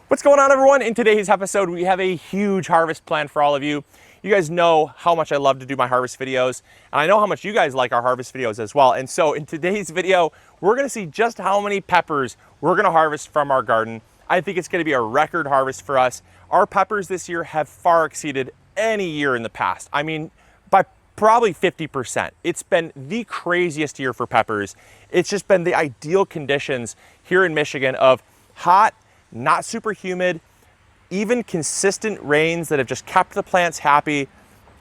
What's going on, everyone? In today's episode, we have a huge harvest plan for all of you. You guys know how much I love to do my harvest videos, and I know how much you guys like our harvest videos as well. And so in today's video, we're gonna see just how many peppers we're gonna harvest from our garden. I think it's gonna be a record harvest for us. Our peppers this year have far exceeded any year in the past. I mean, by probably 50%. It's been the craziest year for peppers. It's just been the ideal conditions here in Michigan of hot, not super humid, even consistent rains that have just kept the plants happy.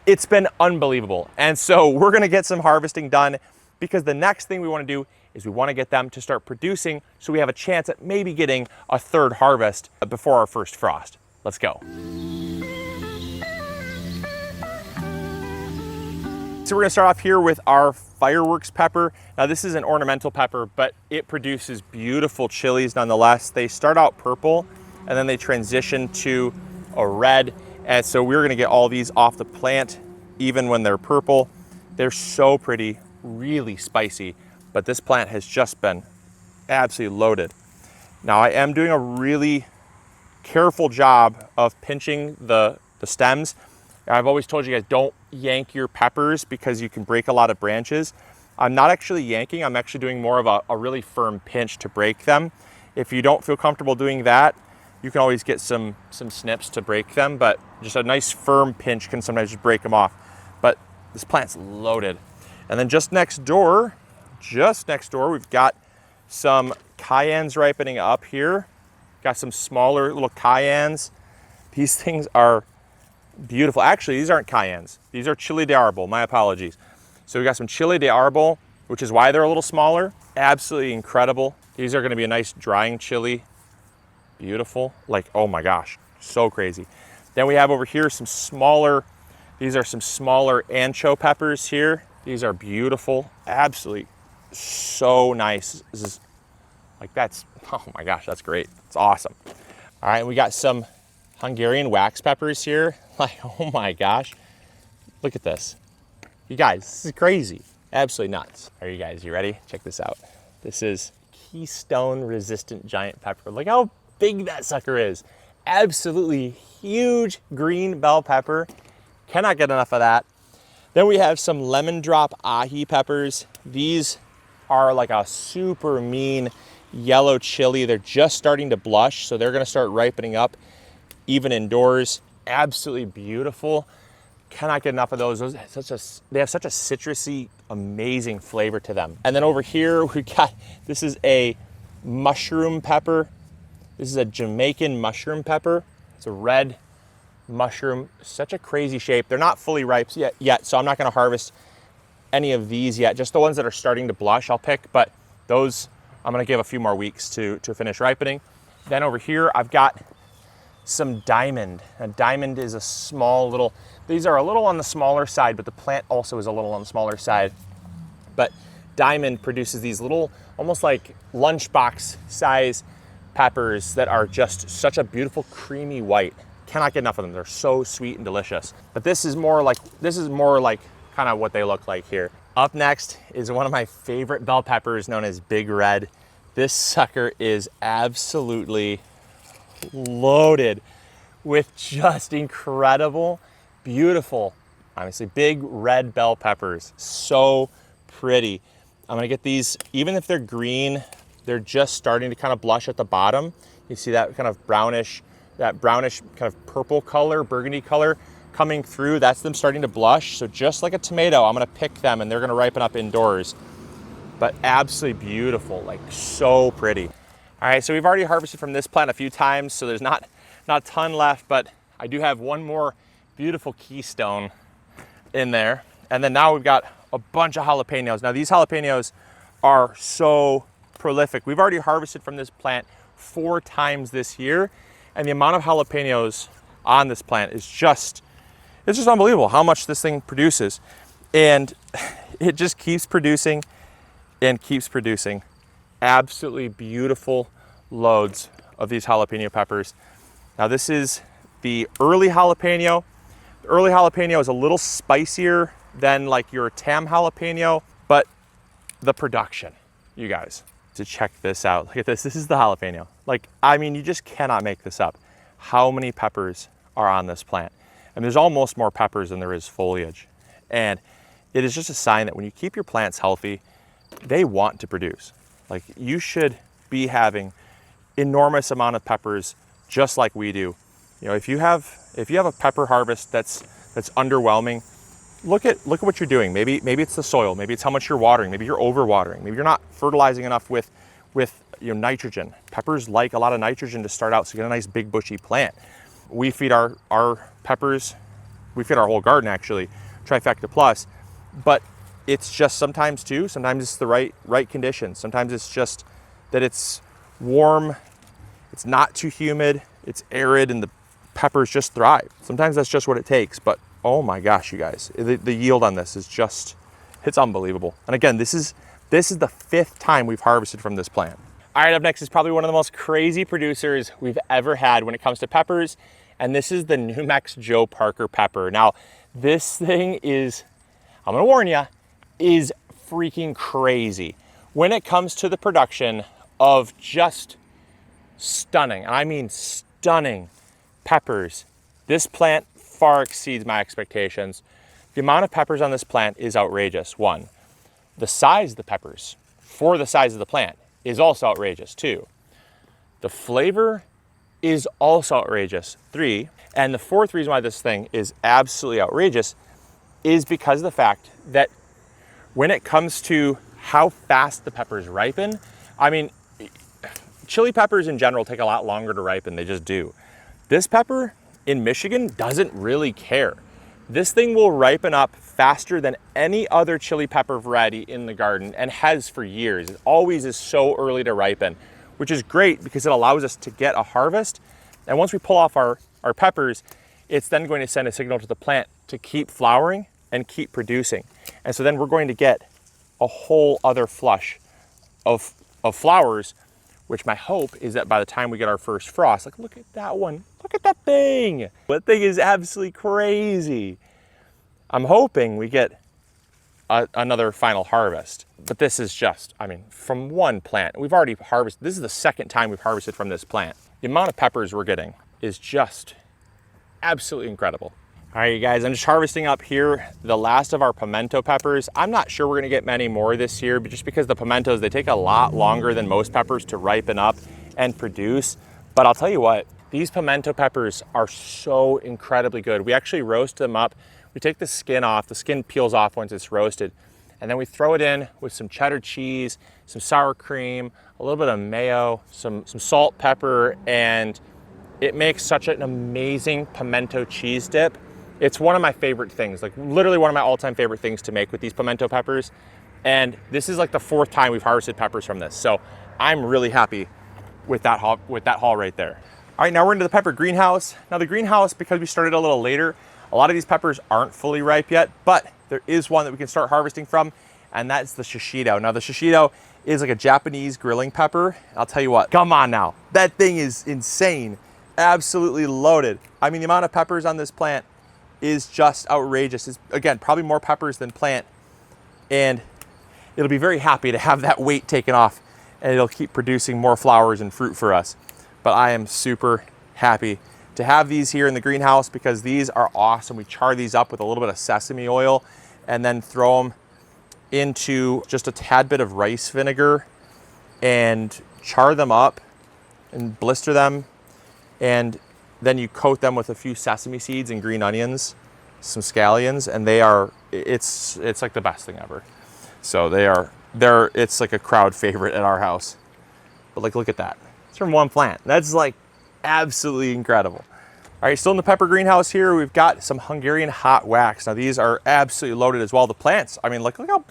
It's been unbelievable. And so we're gonna get some harvesting done, because the next thing we wanna do is we wanna get them to start producing so we have a chance at maybe getting a third harvest before our first frost. Let's go. So we're gonna start off here with our fireworks pepper. Now this is an ornamental pepper, but it produces beautiful chilies nonetheless. They start out purple and then they transition to a red. And so we're gonna get all these off the plant even when they're purple. They're so pretty, really spicy, but this plant has just been absolutely loaded. Now I am doing a really careful job of pinching the stems. I've always told you guys, don't yank your peppers because you can break a lot of branches. I'm not actually yanking, I'm actually doing more of a really firm pinch to break them. If you don't feel comfortable doing that, you can always get some snips to break them, but just a nice firm pinch can sometimes just break them off. But this plant's loaded. And then just next door, we've got some cayennes ripening up here. Got some smaller little cayennes. These things are beautiful. Actually, these aren't cayennes. These are chili de arbol, my apologies. So we got some chili de arbol, which is why they're a little smaller. Absolutely incredible. These are gonna be a nice drying chili. Beautiful, like, oh my gosh, so crazy. Then we have over here some smaller, these are some smaller ancho peppers here. These are beautiful, absolutely so nice. This is like, that's, oh my gosh, that's great. It's awesome. All right, we got some Hungarian wax peppers here. Like, oh my gosh, look at this. You guys, this is crazy. Absolutely nuts. Are you guys, you ready? Check this out. This is Keystone resistant giant pepper. Look how big that sucker is. Absolutely huge green bell pepper. Cannot get enough of that. Then we have some lemon drop ahi peppers. These are like a super mean yellow chili. They're just starting to blush, so they're gonna start ripening up even indoors. Absolutely beautiful. Cannot get enough of those. They have such a citrusy, amazing flavor to them. And then over here we got, this is a mushroom pepper. This is a Jamaican mushroom pepper. It's a red mushroom, such a crazy shape. They're not fully ripe yet, so I'm not gonna harvest any of these yet. Just the ones that are starting to blush I'll pick, but those I'm gonna give a few more weeks to finish ripening. Then over here I've got some diamond. Now, diamond is a small little, these are a little on the smaller side, but the plant also is a little on the smaller side. But diamond produces these little, almost like lunchbox size peppers that are just such a beautiful creamy white. Cannot get enough of them. They're so sweet and delicious. But this is more like kind of what they look like here. Up next is one of my favorite bell peppers known as Big Red. This sucker is absolutely loaded with just incredible, beautiful, honestly, big red bell peppers. So pretty. I'm gonna get these, even if they're green, they're just starting to kind of blush at the bottom. You see that kind of brownish kind of purple color, burgundy color coming through. That's them starting to blush. So just like a tomato, I'm gonna pick them and they're gonna ripen up indoors. But absolutely beautiful, like so pretty. All right, so we've already harvested from this plant a few times, so there's not a ton left, but I do have one more beautiful Keystone in there. And then now we've got a bunch of jalapeños. Now these jalapeños are so prolific. We've already harvested from this plant 4 times this year, and the amount of jalapeños on this plant is it's just unbelievable how much this thing produces. And it just keeps producing and keeps producing. Absolutely beautiful loads of these jalapeno peppers. Now this is the early jalapeno. The early jalapeno is a little spicier than like your Tam jalapeno, but the production, you guys, to check this out. Look at this. This is the jalapeno. Like, I mean, you just cannot make this up. How many peppers are on this plant? And there's almost more peppers than there is foliage. And it is just a sign that when you keep your plants healthy, they want to produce. Like, you should be having enormous amount of peppers just like we do. You know, if you have a pepper harvest that's underwhelming, look at what you're doing. Maybe it's the soil, maybe it's how much you're watering, maybe you're over watering, maybe you're not fertilizing enough with nitrogen. Peppers like a lot of nitrogen to start out, so you get a nice big bushy plant. We feed our peppers, we feed our whole garden actually, Trifecta Plus, but it's just sometimes it's the right conditions. Sometimes it's just that it's warm, it's not too humid, it's arid, and the peppers just thrive. Sometimes that's just what it takes, but oh my gosh, you guys, the yield on this is just, it's unbelievable. And again, this is the 5th time we've harvested from this plant. All right, up next is probably one of the most crazy producers we've ever had when it comes to peppers, and this is the New Mex Joe Parker pepper. Now, this thing is, I'm gonna warn you, is freaking crazy when it comes to the production of just stunning, and I mean stunning, peppers. This plant far exceeds my expectations. The amount of peppers on this plant is outrageous. 1, the size of the peppers for the size of the plant is also outrageous. 2, the flavor is also outrageous. 3, and the 4th reason why this thing is absolutely outrageous is because of the fact that when it comes to how fast the peppers ripen, I mean, chili peppers in general take a lot longer to ripen, they just do. This pepper in Michigan doesn't really care. This thing will ripen up faster than any other chili pepper variety in the garden, and has for years. It always is so early to ripen, which is great because it allows us to get a harvest. And once we pull off our peppers, it's then going to send a signal to the plant to keep flowering and keep producing. And so then we're going to get a whole other flush of flowers, which my hope is that by the time we get our first frost, like, look at that one, look at that thing. That thing is absolutely crazy. I'm hoping we get another final harvest, but this is just, I mean, from one plant, we've already harvested, this is the 2nd time we've harvested from this plant. The amount of peppers we're getting is just absolutely incredible. All right, you guys, I'm just harvesting up here the last of our pimento peppers. I'm not sure we're gonna get many more this year, but just because the pimentos, they take a lot longer than most peppers to ripen up and produce. But I'll tell you what, these pimento peppers are so incredibly good. We actually roast them up. We take the skin off, the skin peels off once it's roasted, and then we throw it in with some cheddar cheese, some sour cream, a little bit of mayo, some salt, pepper, and it makes such an amazing pimento cheese dip. It's one of my favorite things, like literally one of my all-time favorite things to make with these pimento peppers. And this is like the 4th time we've harvested peppers from this. So I'm really happy with that haul right there. All right, now we're into the pepper greenhouse. Now the greenhouse, because we started a little later, a lot of these peppers aren't fully ripe yet, but there is one that we can start harvesting from, and that's the shishito. Now the shishito is like a Japanese grilling pepper. I'll tell you what, come on now. That thing is insane, absolutely loaded. I mean, the amount of peppers on this plant is just outrageous. It's, again, probably more peppers than plant, and it'll be very happy to have that weight taken off, and it'll keep producing more flowers and fruit for us. But I am super happy to have these here in the greenhouse because these are awesome. We char these up with a little bit of sesame oil and then throw them into just a tad bit of rice vinegar and char them up and blister them, and then you coat them with a few sesame seeds and green onions, some scallions, and it's like the best thing ever. So it's like a crowd favorite at our house. But like, look at that. It's from one plant. That's like absolutely incredible. All right, still in the pepper greenhouse here, we've got some Hungarian hot wax. Now these are absolutely loaded as well. The plants, I mean, look how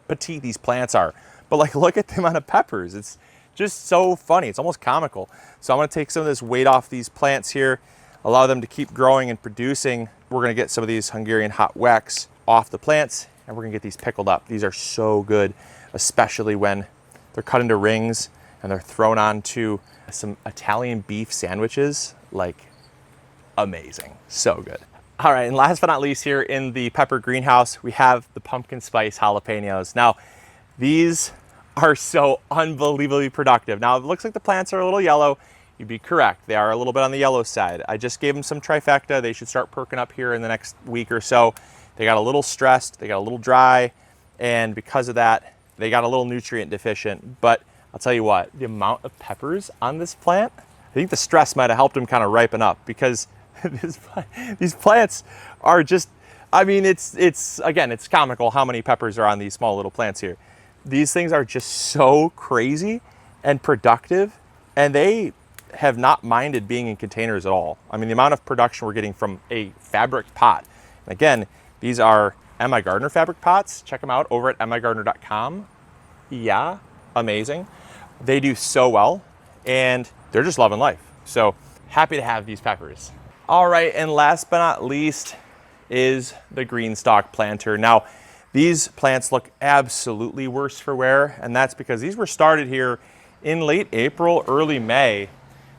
petite these plants are. But like, look at the amount of peppers. It's just so funny. It's almost comical. So I'm gonna take some of this weight off these plants here, allow them to keep growing and producing. We're gonna get some of these Hungarian hot wax off the plants, and we're gonna get these pickled up. These are so good, especially when they're cut into rings and they're thrown onto some Italian beef sandwiches. Like, amazing, so good. All right, and last but not least here in the pepper greenhouse, we have the pumpkin spice jalapenos. Now, these are so unbelievably productive. Now, it looks like the plants are a little yellow. You'd be correct. They are a little bit on the yellow side. I just gave them some trifecta. They should start perking up here in the next week or so. They got a little stressed, they got a little dry, and because of that, they got a little nutrient deficient. But I'll tell you what, the amount of peppers on this plant, I think the stress might have helped them kind of ripen up, because these plants are just, I mean, it's again, it's comical how many peppers are on these small little plants here. These things are just so crazy and productive, and they have not minded being in containers at all. I mean, the amount of production we're getting from a fabric pot. And again, these are MIgardener fabric pots. Check them out over at MIgardener.com. Yeah, amazing. They do so well, and they're just loving life. So happy to have these peppers. All right, and last but not least is the Greenstock planter. Now, these plants look absolutely worse for wear, and that's because these were started here in late April, early May.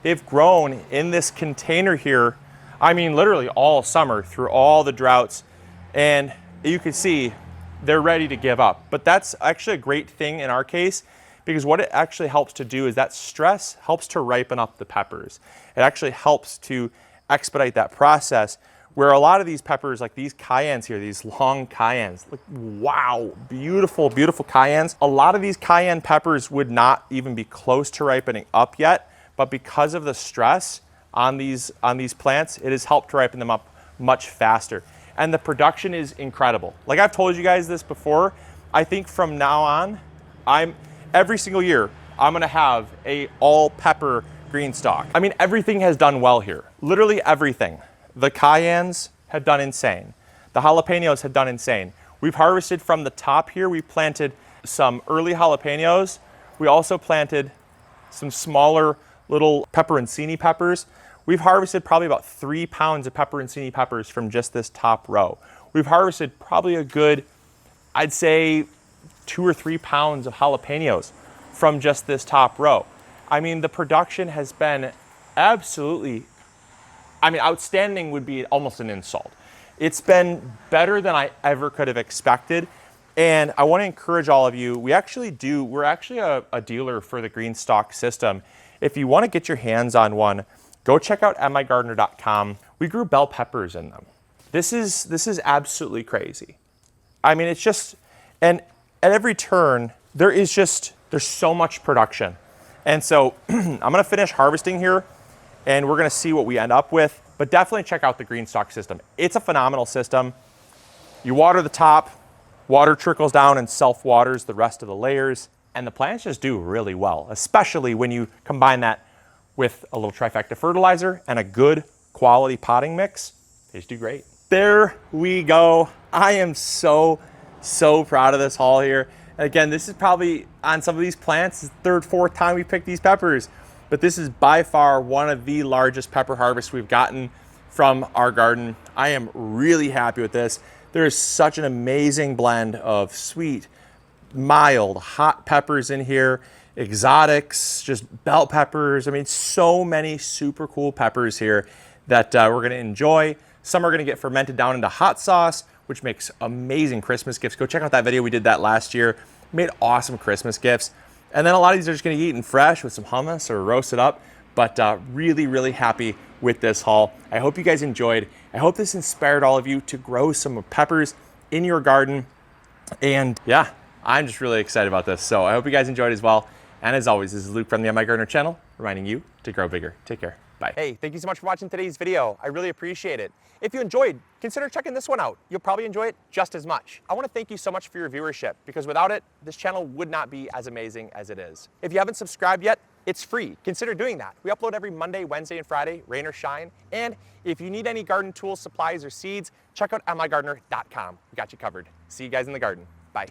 They've grown in this container here, I mean, literally all summer through all the droughts, and you can see they're ready to give up. But that's actually a great thing in our case, because what it actually helps to do is that stress helps to ripen up the peppers. It actually helps to expedite that process, where a lot of these peppers, like these cayennes here, these long cayennes, like, wow, beautiful, beautiful cayennes. A lot of these cayenne peppers would not even be close to ripening up yet, but because of the stress on these plants, it has helped to ripen them up much faster. And the production is incredible. Like I've told you guys this before, I think from now on, every single year, I'm gonna have a all pepper Greenstock. I mean, everything has done well here. Literally everything. The cayennes have done insane. The jalapeños have done insane. We've harvested from the top here. We planted some early jalapeños. We also planted some smaller little pepperoncini peppers. We've harvested probably about 3 pounds of pepperoncini peppers from just this top row. We've harvested probably a good, I'd say 2 or 3 pounds of jalapeños from just this top row. I mean, the production has been absolutely, I mean, outstanding would be almost an insult. It's been better than I ever could have expected. And I want to encourage all of you, we're actually a dealer for the Greenstock system. If you want to get your hands on one, go check out MIgardener.com. We grew bell peppers in them. This is absolutely crazy. I mean, it's just, and at every turn, there's so much production. And so I'm gonna finish harvesting here, and we're gonna see what we end up with, but definitely check out the Greenstock system. It's a phenomenal system. You water the top, water trickles down and self-waters the rest of the layers, and the plants just do really well, especially when you combine that with a little trifecta fertilizer and a good quality potting mix. They just do great. There we go. I am so proud of this haul here. And again, this is probably on some of these plants, the third, fourth time we picked these peppers, but this is by far one of the largest pepper harvests we've gotten from our garden. I am really happy with this. There is such an amazing blend of sweet, mild, hot peppers in here, exotics, just bell peppers. I mean, so many super cool peppers here that we're gonna enjoy. Some are gonna get fermented down into hot sauce, which makes amazing Christmas gifts. Go check out that video. We did that last year. Made awesome Christmas gifts. And then a lot of these are just gonna be eaten fresh with some hummus or roasted up, but really happy with this haul. I hope you guys enjoyed. I hope this inspired all of you to grow some peppers in your garden. And yeah, I'm just really excited about this. So I hope you guys enjoyed as well. And as always, this is Luke from the MIgardener channel, reminding you to grow bigger. Take care. Bye. Hey, thank you so much for watching today's video. I really appreciate it. If you enjoyed, consider checking this one out. You'll probably enjoy it just as much. I want to thank you so much for your viewership, because without it, this channel would not be as amazing as it is. If you haven't subscribed yet, it's free. Consider doing that. We upload every Monday, Wednesday, and Friday, rain or shine. And if you need any garden tools, supplies, or seeds, check out MIgardener.com. We got you covered. See you guys in the garden. Bye.